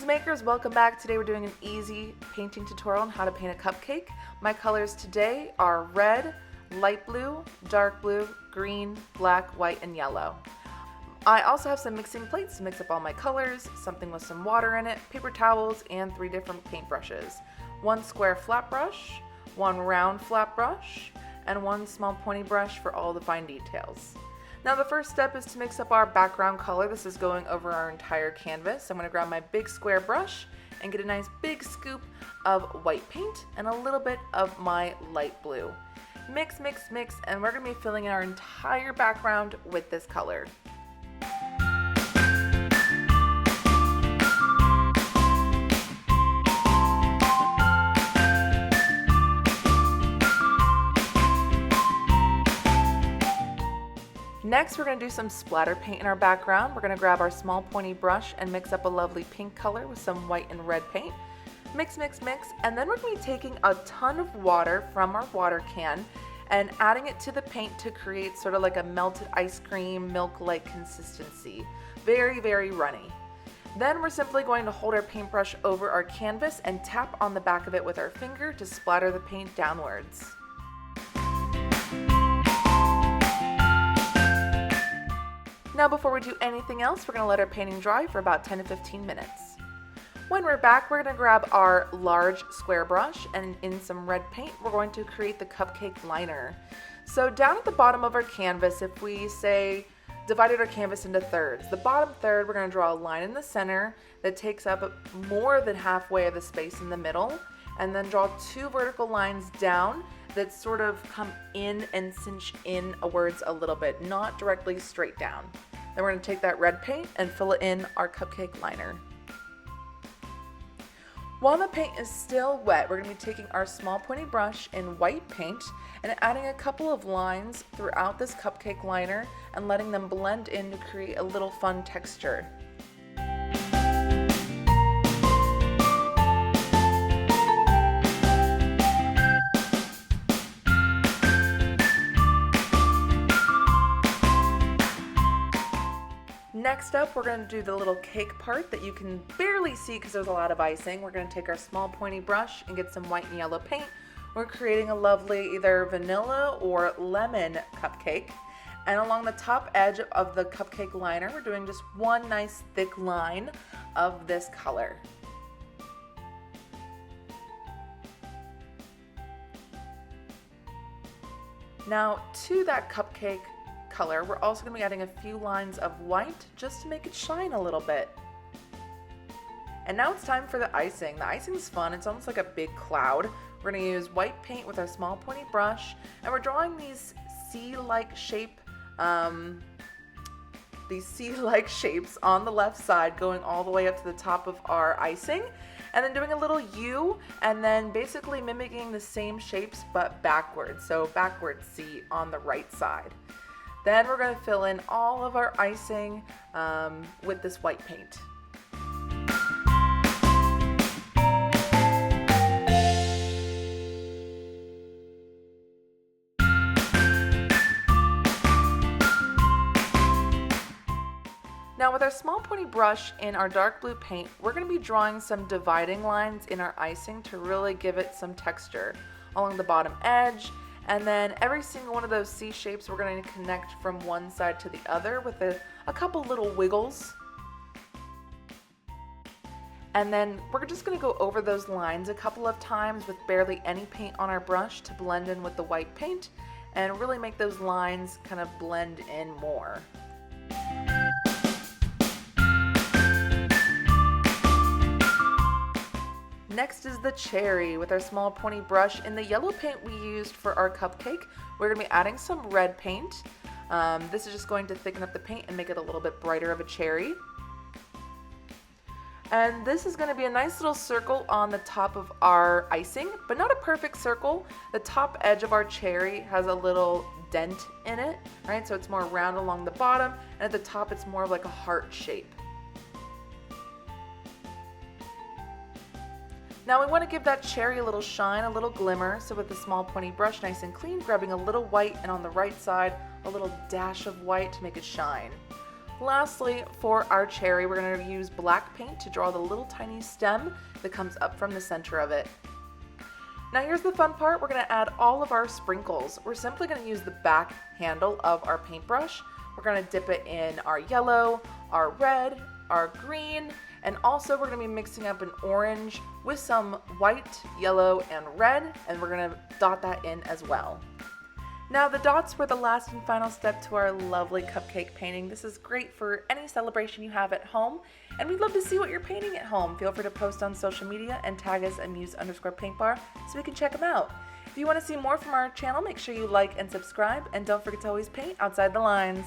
makers, welcome back. Today we're doing an easy painting tutorial on how to paint a cupcake. My colors today are red, light blue, dark blue, green, black, white, and yellow. I also have some mixing plates to mix up all my colors, something with some water in it, paper towels, and 3 different paint brushes. 1 square flat brush, 1 round flat brush, and 1 small pointy brush for all the fine details. Now the first step is to mix up our background color. This is going over our entire canvas. I'm going to grab my big square brush and get a nice big scoop of white paint and a little bit of my light blue. Mix, mix, mix, and we're going to be filling in our entire background with this color. Next, we're going to do some splatter paint in our background. We're going to grab our small pointy brush and mix up a lovely pink color with some white and red paint. Mix, mix, mix, and then we're going to be taking a ton of water from our water can and adding it to the paint to create sort of like a melted ice cream, milk-like consistency. Very, very runny. Then we're simply going to hold our paintbrush over our canvas and tap on the back of it with our finger to splatter the paint downwards. Now before we do anything else, we're going to let our painting dry for about 10 to 15 minutes. When we're back, we're going to grab our large square brush and in some red paint, we're going to create the cupcake liner. So down at the bottom of our canvas, if we say divided our canvas into thirds, the bottom third, we're going to draw a line in the center that takes up more than halfway of the space in the middle, and then draw 2 vertical lines down that sort of come in and cinch in words a little bit, not directly straight down. Then we're going to take that red paint and fill it in our cupcake liner. While the paint is still wet, we're going to be taking our small pointy brush in white paint and adding a couple of lines throughout this cupcake liner and letting them blend in to create a little fun texture. Next up, we're going to do the little cake part that you can barely see because there's a lot of icing. We're going to take our small pointy brush and get some white and yellow paint. We're creating a lovely either vanilla or lemon cupcake. And along the top edge of the cupcake liner, we're doing just one nice thick line of this color. Now to that cupcake color, we're also going to be adding a few lines of white just to make it shine a little bit. And now it's time for the icing. The icing is fun. It's almost like a big cloud. We're going to use white paint with our small pointy brush, and we're drawing these C-like shapes on the left side going all the way up to the top of our icing, and then doing a little U and then basically mimicking the same shapes but backwards. So backwards C on the right side. Then we're going to fill in all of our icing with this white paint. Now with our small pointy brush in our dark blue paint, we're going to be drawing some dividing lines in our icing to really give it some texture along the bottom edge. And then every single one of those C shapes we're going to connect from one side to the other with a couple little wiggles. And then we're just going to go over those lines a couple of times with barely any paint on our brush to blend in with the white paint and really make those lines kind of blend in more. Next is the cherry. With our small pointy brush in the yellow paint we used for our cupcake, we're going to be adding some red paint. This is just going to thicken up the paint and make it a little bit brighter of a cherry. And this is going to be a nice little circle on the top of our icing, but not a perfect circle. The top edge of our cherry has a little dent in it, right? So it's more round along the bottom, and at the top it's more of like a heart shape. Now we want to give that cherry a little shine, a little glimmer, so with the small pointy brush nice and clean, grabbing a little white and on the right side, a little dash of white to make it shine. Lastly, for our cherry, we're going to use black paint to draw the little tiny stem that comes up from the center of it. Now here's the fun part, we're going to add all of our sprinkles. We're simply going to use the back handle of our paintbrush. We're going to dip it in our yellow, our red, our green, and also we're going to be mixing up an orange with some white, yellow, and red, and we're going to dot that in as well. Now the dots were the last and final step to our lovely cupcake painting. This is great for any celebration you have at home, and we'd love to see what you're painting at home. Feel free to post on social media and tag us at muse_paintbar so we can check them out. If you want to see more from our channel, make sure you like and subscribe, and don't forget to always paint outside the lines.